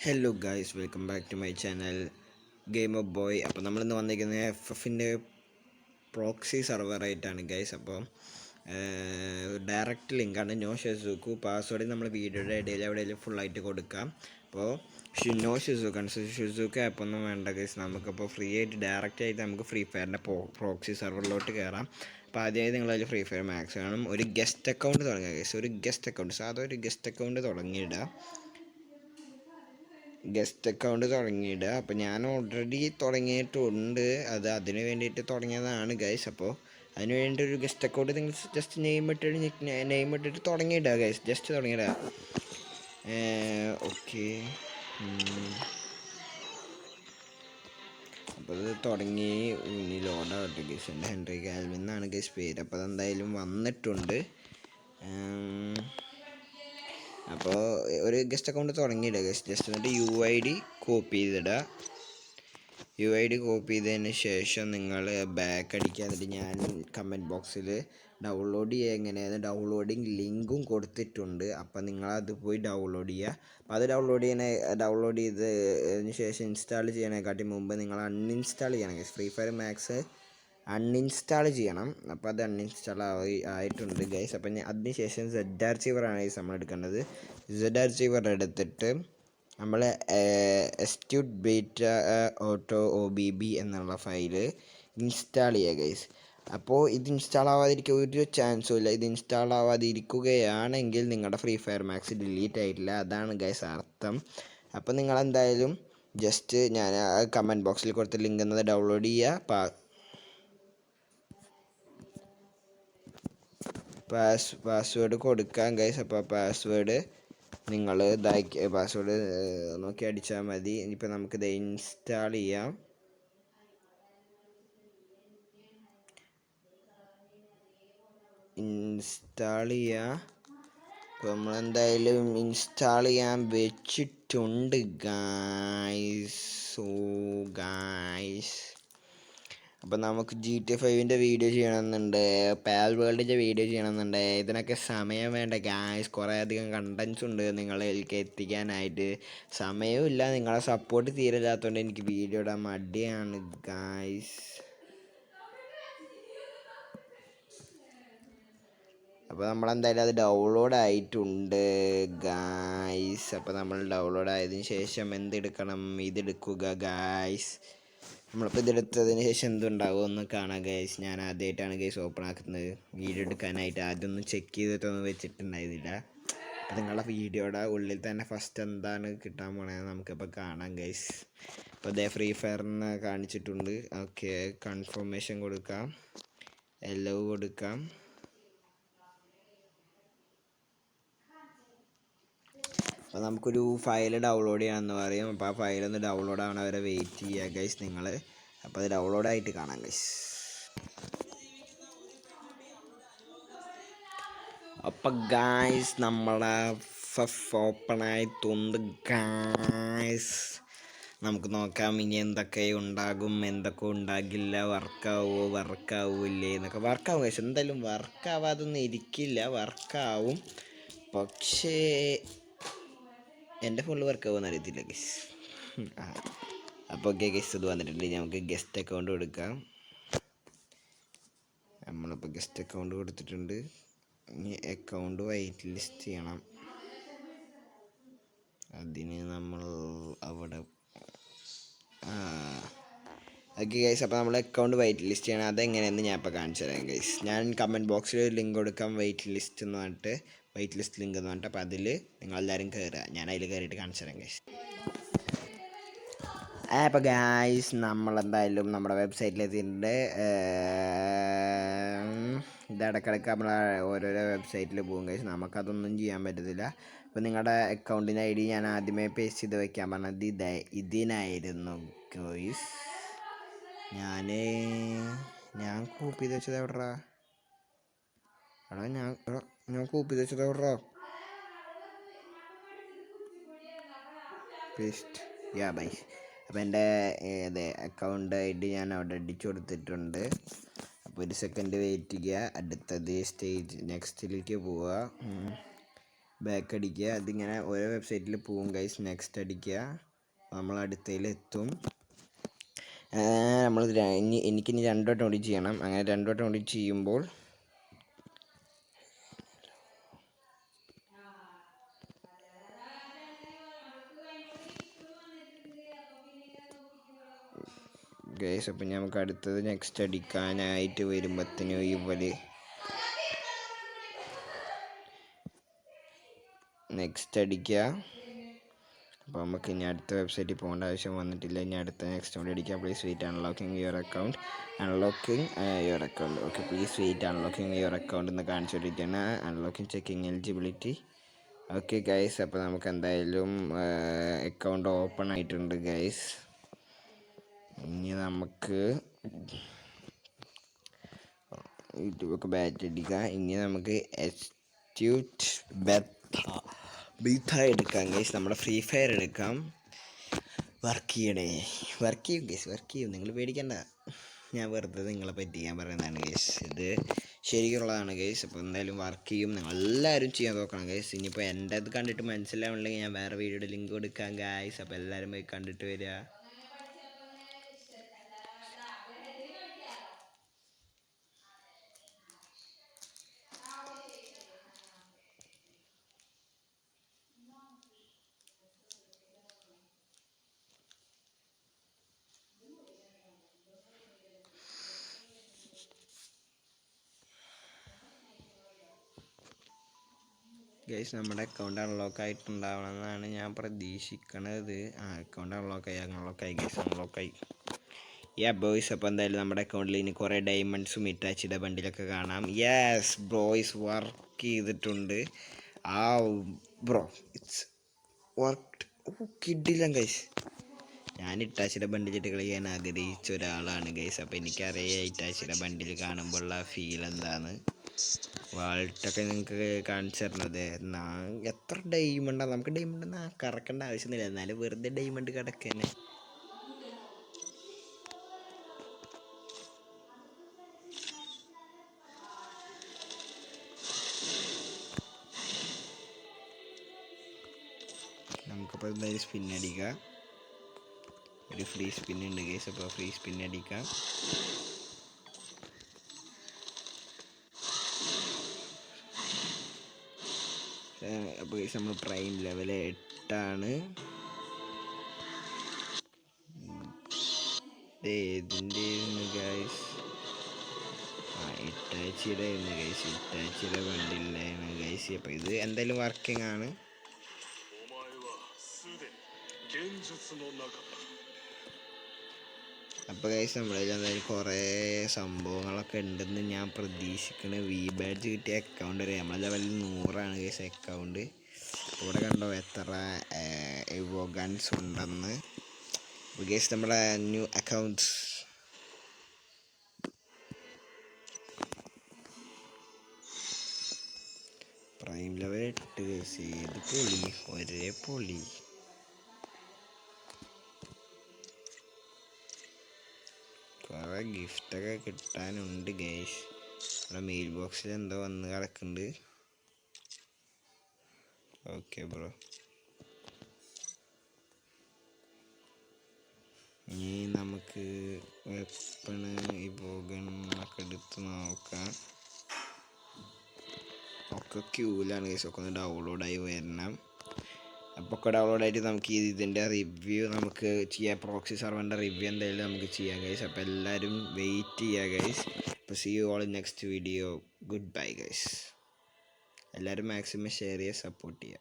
Hello guys, welcome back to my channel game of boy. അപ്പോൾ നമ്മളിന്ന് വന്നിരിക്കുന്നത് എഫിൻ്റെ പ്രോക്സി സെർവറായിട്ടാണ് ഗൈസ്. അപ്പോൾ ഡയറക്റ്റ് ലിങ്കാണ്. നോ ഷിസുക്കു പാസ്വേഡ് നമ്മൾ വീഡിയോയുടെ ഇടയിൽ എവിടെയെങ്കിലും ഫുള്ളായിട്ട് കൊടുക്കാം. അപ്പോൾ നോ ഷിസുക്കാണ്. ഷിസുക്ക് ആപ്പൊന്നും വേണ്ട ഗൈസ്. നമുക്കപ്പോൾ ഫ്രീ ആയിട്ട് ഡയറക്റ്റ് ആയിട്ട് നമുക്ക് ഫ്രീ ഫയറിൻ്റെ പ്രോക്സി സെർവറിലോട്ട് കയറാം. അപ്പോൾ ആദ്യമായി നിങ്ങളതിൽ ഫ്രീ ഫയർ മാക്സ് വേണം. ഒരു ഗസ്റ്റ് അക്കൗണ്ട് തുടങ്ങുക ഗൈസ്. ഒരു ഗസ്റ്റ് അക്കൗണ്ട്, സാധാ ഒരു ഗസ്റ്റ് അക്കൗണ്ട് തുടങ്ങിയിടുക. ഗസ്റ്റ് അക്കൗണ്ട് തുടങ്ങിയിടുക. അപ്പോൾ ഞാൻ ഓൾറെഡി തുടങ്ങിയിട്ടുണ്ട്. അതിന് വേണ്ടിയിട്ട് തുടങ്ങിയതാണ് ഗൈസ്. അപ്പോൾ അതിന് വേണ്ടി ഒരു ഗസ്റ്റ് അക്കൗണ്ട് നിങ്ങൾ ജസ്റ്റ് നെയിം ഇട്ടിട്ട് തുടങ്ങിയിടുക ഗൈസ്. ജസ്റ്റ് തുടങ്ങിയിടുക. ഓക്കെ, അപ്പോൾ അത് തുടങ്ങി ഇനി ലോഡാവട്ടെ ഗൈസ്. എൻ്റെ ഹെൻറി കാൽവിൻ എന്നാണ് ഗൈസ് പേര്. അപ്പോൾ അതെന്തായാലും വന്നിട്ടുണ്ട്. അപ്പോൾ ഒരു ഗസ്റ്റ് അക്കൗണ്ട് തുടങ്ങിയിടുക ഗസ്റ്റ്. ജസ്റ്റ് എന്നിട്ട് UID കോപ്പി ചെയ്തിടുക. UID കോപ്പി ചെയ്തതിന് ശേഷം നിങ്ങൾ ബാക്ക് അടിക്കുക. എന്നിട്ട് ഞാൻ കമൻറ്റ് ബോക്സിൽ ഡൗൺലോഡ് ചെയ്യുക എങ്ങനെയാണ് ഡൗൺലോഡിങ് ലിങ്കും കൊടുത്തിട്ടുണ്ട്. അപ്പോൾ നിങ്ങളത് പോയി ഡൗൺലോഡ് ചെയ്യുക. അപ്പോൾ അത് ഡൗൺലോഡ് ചെയ്തതിന് ശേഷം ഇൻസ്റ്റാൾ ചെയ്യാനേക്കാട്ടി മുമ്പ് നിങ്ങൾ അൺഇൻസ്റ്റാൾ ചെയ്യണം. ഫ്രീ ഫയർ മാക്സ് അൺഇൻസ്റ്റാൾ ചെയ്യണം. അപ്പോൾ അത് അൺഇൻസ്റ്റാൾ ആയിട്ടുണ്ട് ഗൈസ്. അപ്പം അതിന് ശേഷം ZR ആണ് ഗൈസ് നമ്മൾ എടുക്കേണ്ടത്. ZR എടുത്തിട്ട് നമ്മൾ എസ്റ്റ്യൂട്ട് ബീറ്റ ഓട്ടോ OBB എന്നുള്ള ഫയല് ഇൻസ്റ്റാൾ ചെയ്യുക ഗൈസ്. അപ്പോൾ ഇത് ഇൻസ്റ്റാൾ ആവാതിരിക്കുക ഒരു ചാൻസും ഇല്ല. ഇത് ഇൻസ്റ്റാൾ ആവാതിരിക്കുകയാണെങ്കിൽ നിങ്ങളുടെ ഫ്രീ ഫയർ മാക്സ് ഡിലീറ്റ് ആയിട്ടില്ല, അതാണ് ഗൈസ് അർത്ഥം. അപ്പോൾ നിങ്ങളെന്തായാലും ജസ്റ്റ് ഞാൻ കമൻറ്റ് ബോക്സിൽ കൊടുത്ത ലിങ്ക് എന്നത് ഡൗൺലോഡ് ചെയ്യുക. പാസ്വേഡ് കൊടുക്കാം ഗൈസ്. അപ്പോൾ പാസ്വേഡ് നിങ്ങൾ പാസ്വേഡ് നോക്കി അടിച്ചാൽ മതി. ഇനിയിപ്പോൾ നമുക്കിത് ഇൻസ്റ്റാൾ ചെയ്യാം. അപ്പോൾ നമ്മളെന്തായാലും ഇൻസ്റ്റാൾ ചെയ്യാൻ വെച്ചിട്ടുണ്ട് ഗായ്സ്. അപ്പോൾ നമുക്ക് GTA 5 വീഡിയോ ചെയ്യണമെന്നുണ്ട്, പാൽ വേൾഡിൻ്റെ വീഡിയോ ചെയ്യണമെന്നുണ്ട്. ഇതിനൊക്കെ സമയം വേണ്ട ഗായ്സ്. കുറേ അധികം കണ്ടൻസ് ഉണ്ട് നിങ്ങളിലേക്ക് എത്തിക്കാനായിട്ട്. സമയമില്ല, നിങ്ങളെ സപ്പോർട്ട് തീരില്ലാത്തതുകൊണ്ട് എനിക്ക് വീഡിയോ ഇടാൻ മടിയാണ് ഗായ്സ്. അപ്പോൾ നമ്മളെന്തായാലും അത് ഡൗൺലോഡ് ആയിട്ടുണ്ട് ഗായ്സ്. അപ്പോൾ നമ്മൾ ഡൗൺലോഡ് ആയതിനു ശേഷം എന്തെടുക്കണം? ഇതെടുക്കുക ഗായ്സ്. നമ്മളിപ്പോൾ ഇതെടുത്തതിന് ശേഷം എന്തുണ്ടാവും ഒന്ന് കാണാം ഗൈസ്. ഞാൻ ആദ്യമായിട്ടാണ് ഗൈസ് ഓപ്പൺ ആക്കുന്നത് വീഡിയോ എടുക്കാനായിട്ട്. ആദ്യമൊന്നും ചെക്ക് ചെയ്തിട്ടൊന്നും വെച്ചിട്ടുണ്ടായിരുന്നില്ല. അപ്പോൾ നിങ്ങളുടെ വീഡിയോയുടെ ഉള്ളിൽ തന്നെ ഫസ്റ്റ് എന്താണ് കിട്ടാൻ പോണത് നമുക്കിപ്പോൾ കാണാം ഗൈസ്. അപ്പോൾ അതേ ഫ്രീ ഫയറിന് കാണിച്ചിട്ടുണ്ട്. ഓക്കെ, കൺഫർമേഷൻ കൊടുക്കാം, എല്ലോ കൊടുക്കാം. അപ്പോൾ നമുക്കൊരു ഫയൽ ഡൗൺലോഡ് ചെയ്യണമെന്ന് പറയും. അപ്പോൾ ആ ഫയലൊന്ന് ഡൗൺലോഡ് ആവണ വരെ വെയിറ്റ് ചെയ്യുക ഗൈസ് നിങ്ങൾ. അപ്പോൾ അത് ഡൗൺലോഡായിട്ട് കാണാം ഗൈസ്. അപ്പോൾ ഗായ്സ് നമ്മളെ ഓപ്പണായിട്ടുണ്ട് ഗായ്സ്. നമുക്ക് നോക്കാം ഇനി എന്തൊക്കെ ഉണ്ടാകും, എന്തൊക്കെ ഉണ്ടാകില്ല, വർക്കാവൂല്ലേ എന്നൊക്കെ. വർക്കാവും ഗൈസ്, എന്തായാലും വർക്കാവാതൊന്നും ഇരിക്കില്ല, വർക്കാവും. പക്ഷേ എൻ്റെ ഫോണിൽ വർക്കാവുമെന്ന് അറിയത്തില്ല ഗൈസ്. അപ്പോൾ ഓക്കെ ഗൈസ്, ഇത് വന്നിട്ടുണ്ട്. നമുക്ക് ഗസ്റ്റ് അക്കൗണ്ട് കൊടുക്കാം. നമ്മളിപ്പോൾ ഗസ്റ്റ് അക്കൗണ്ട് കൊടുത്തിട്ടുണ്ട്. ഇനി അക്കൗണ്ട് വൈറ്റ് ലിസ്റ്റ് ചെയ്യണം. അതിന് നമ്മൾ അവിടെ ഓക്കെ ഗൈസ്. അപ്പോൾ നമ്മൾ അക്കൗണ്ട് വൈറ്റ് ലിസ്റ്റ് ചെയ്യണം. അതെങ്ങനെയെന്ന് ഞാൻ ഇപ്പോൾ കാണിച്ചു തരാം ഗൈസ്. ഞാൻ കമൻറ്റ് ബോക്സിൽ ലിങ്ക് കൊടുക്കാം, വെയിറ്റ് ലിസ്റ്റ് എന്ന് പറഞ്ഞിട്ട്, വെയിറ്റ് ലിസ്റ്റ് ലിങ്ക് എന്ന് പറഞ്ഞിട്ട്. അപ്പോൾ അതിൽ നിങ്ങളെല്ലാവരും കയറുക. ഞാൻ അതിൽ കയറിയിട്ട് കാണിച്ചു തരാം ഗൈസ്. അപ്പോൾ ഗായ്സ് നമ്മളെന്തായാലും നമ്മുടെ വെബ്സൈറ്റിലെത്തിയിട്ടുണ്ട്. ഇത് ഇടയ്ക്കിടയ്ക്ക് നമ്മൾ ഓരോരോ വെബ്സൈറ്റിൽ പോകും ഗൈസ്, നമുക്കതൊന്നും ചെയ്യാൻ പറ്റത്തില്ല. അപ്പോൾ നിങ്ങളുടെ അക്കൗണ്ടിൻ്റെ ID ഞാൻ ആദ്യമേ പേസ്റ്റ് ചെയ്ത് വെക്കാൻ പറഞ്ഞത് ഇതിനായിരുന്നു ഗൈസ്. ഞാൻ കോപ്പി ചെയ്ത് വെച്ചത് എവിടെടാ? ഞാൻ കോപ്പി ചെയ്ത് വെച്ചത് എവിടെടാ? Paste bye. അപ്പോൾ എൻ്റെ അക്കൗണ്ട് ID ഞാൻ അവിടെ അടിച്ചു കൊടുത്തിട്ടുണ്ട്. അപ്പോൾ ഒരു സെക്കൻഡ് വെയിറ്റ് ചെയ്യുക. അടുത്തത് നെക്സ്റ്റിലേക്ക് പോവുക. ബാക്ക് അടിക്കുക. അതിങ്ങനെ ഓരോ വെബ്സൈറ്റിൽ പോവും ഗൈസ്. നെക്സ്റ്റ് അടിക്കുക, നമ്മൾ അടുത്തതിലെത്തും. നമ്മൾ എനിക്കിനി 2 വട്ടം കൂടി ചെയ്യണം. അങ്ങനെ 2 വട്ടം കൂടി ചെയ്യുമ്പോൾ ഗൈസ്, അപ്പം നമുക്ക് അടുത്തത് നെക്സ്റ്റ് അടിക്കാനായിട്ട് വരുമ്പോഴത്തേനും ഇവർ നെക്സ്റ്റ് അടിക്കുക. അപ്പോൾ നമുക്ക് ഇനി അടുത്ത വെബ്സൈറ്റിൽ പോകേണ്ട ആവശ്യം വന്നിട്ടില്ല. ഇനി അടുത്ത നെക്സ്റ്റ് കൂടി അടിക്കുക. Please wait unlocking your account. Okay, please wait unlocking your account എന്ന് കാണിച്ചുകൊണ്ടിരിക്കുകയാണ്. Unlocking checking eligibility. Okay guys, അപ്പോൾ നമുക്ക് എന്തായാലും അക്കൗണ്ട് ഓപ്പൺ ആയിട്ടുണ്ട് ഗൈസ്. ഇനി നമുക്ക് യൂട്യൂബൊക്കെ ബാറ്റ് അടിക്കുക. ഇനി നമുക്ക് എസ്റ്റ്യൂട്ട് ബീത്ത എടുക്കാം ഗൈസ്. നമ്മുടെ ഫ്രീ ഫയർ എടുക്കാം. വർക്ക് ചെയ്യും ഗൈസ്, വർക്ക് ചെയ്യും. നിങ്ങൾ പേടിക്കണ്ട, ഞാൻ വെറുതെ നിങ്ങളെ പറ്റിക്കാൻ പറയുന്നതാണ് ഗൈസ്. ഇത് ശരിക്കുള്ളതാണ് ഗൈസ്. അപ്പോൾ എന്തായാലും വർക്ക് ചെയ്യും. നിങ്ങൾ എല്ലാവരും ചെയ്യാൻ നോക്കണം ഗൈസ്. ഇനിയിപ്പോൾ എൻ്റെ അത് കണ്ടിട്ട് മനസ്സിലാവുന്നില്ലെങ്കിൽ ഞാൻ വേറെ വീഡിയോയുടെ ലിങ്ക് കൊടുക്കാം ഗൈസ്. അപ്പോൾ എല്ലാവരും പോയി കണ്ടിട്ട് വരിക. ഗൈസ്, നമ്മുടെ അക്കൗണ്ട് അൺലോക്ക് ആയിട്ടുണ്ടാവണമെന്നാണ് ഞാൻ പ്രതീക്ഷിക്കണത്. അക്കൗണ്ട് അൺലോക്കായി ഗൈസ്, അൺലോക്കായി. ബോയ്സ്, അപ്പോൾ എന്തായാലും നമ്മുടെ അക്കൗണ്ടിൽ ഇനി കുറേ ഡയമണ്ട്സും ഇറ്റാച്ചിയുടെ ബണ്ടിലൊക്കെ കാണാം. യെസ് ബ്രോയ്സ്, വർക്ക് ചെയ്തിട്ടുണ്ട്. Bro it's worked. കിട്ടില്ല ഗൈസ്. ഞാൻ ഇറ്റാച്ചിയുടെ ബണ്ടിലിട്ട് കളിക്കാൻ ആഗ്രഹിച്ച ഒരാളാണ് ഗൈസ്. അപ്പോൾ എനിക്കറിയാം ഇറ്റാച്ചിയുടെ ബണ്ടിൽ കാണുമ്പോഴുള്ള ഫീൽ എന്താണ്. വാൾട്ടൊക്കെ നിങ്ങൾക്ക് കാണിച്ചു തരണത്. എത്ര ഡയമണ്ടാണ് നമുക്ക്? ഡയമണ്ട് കറക്കേണ്ട ആവശ്യമൊന്നുമില്ല, എന്നാലും വെറുതെ ഡയമണ്ട് കിടക്കന്നെ. നമുക്കപ്പോൾ എന്തായാലും സ്പിൻ അടിക്കാം. ഒരു ഫ്രീ സ്പിൻ ഉണ്ട് ഗൈസ്. അപ്പോൾ ഫ്രീ സ്പിൻ അടിക്കാം. അപ്പോൾ ഗൈസ്, നമ്മൾ പ്രൈം ലെവൽ 8 ഇതിൻ്റെ ഗൈസ്. ഇറ്റാച്ചിയുടെ ഗൈസ്, ഇറ്റാച്ചിയുടെ വണ്ടിയിലാണ് ഗൈസ്. അപ്പോൾ ഇത് എന്തായാലും വർക്കിംഗ് ആണ്. അപ്പോൾ ഗൈസ്, നമ്മളതിൽ എന്തായാലും കുറേ സംഭവങ്ങളൊക്കെ ഉണ്ടെന്ന് ഞാൻ പ്രതീക്ഷിക്കണ. ബാഡ്ജ് കിട്ടിയ അക്കൗണ്ട് വരെ നമ്മളെ ലെവലിൽ 100 ഗൈസ് അക്കൗണ്ട്. ഇവിടെ കണ്ടോ എത്ര ഗൺസ് ഉണ്ടെന്ന്. ഗൈസ്, നമ്മളെ new account prime level 8 guys. ഏത് പൊളി, ഒരേ പൊളി. കുറേ ഗിഫ്റ്റൊക്കെ കിട്ടാനുണ്ട് ഗൈസ്. നമ്മുടെ മെയിൽ ബോക്സിൽ എന്തോ വന്ന് കിടക്കുന്നുണ്ട്. ഓക്കെ ബ്രോ, ഇനി നമുക്ക് വെപ്പണ് ഈ ഗണ്ണൊക്കെ എടുത്ത് നോക്കാം. ഒക്കെ ക്യൂലാണ് ഗൈസ്. ഒക്കെ ഒന്ന് ഡൗൺലോഡായി വരണം. അപ്പോൾ ഒക്കെ ഡൗൺലോഡായിട്ട് നമുക്ക് ഇതിൻ്റെ റിവ്യൂ നമുക്ക് ചെയ്യാം. പ്രോക്സി സർവറിൻ്റെ റിവ്യൂ എന്തായാലും നമുക്ക് ചെയ്യാം ഗൈസ്. അപ്പോൾ എല്ലാവരും വെയിറ്റ് ചെയ്യുക ഗൈസ്. അപ്പോൾ see you all in next video. Good bye guys. എല്ലാവരും മാക്സിമം ഷെയർ ചെയ്യുക, സപ്പോർട്ട് ചെയ്യുക.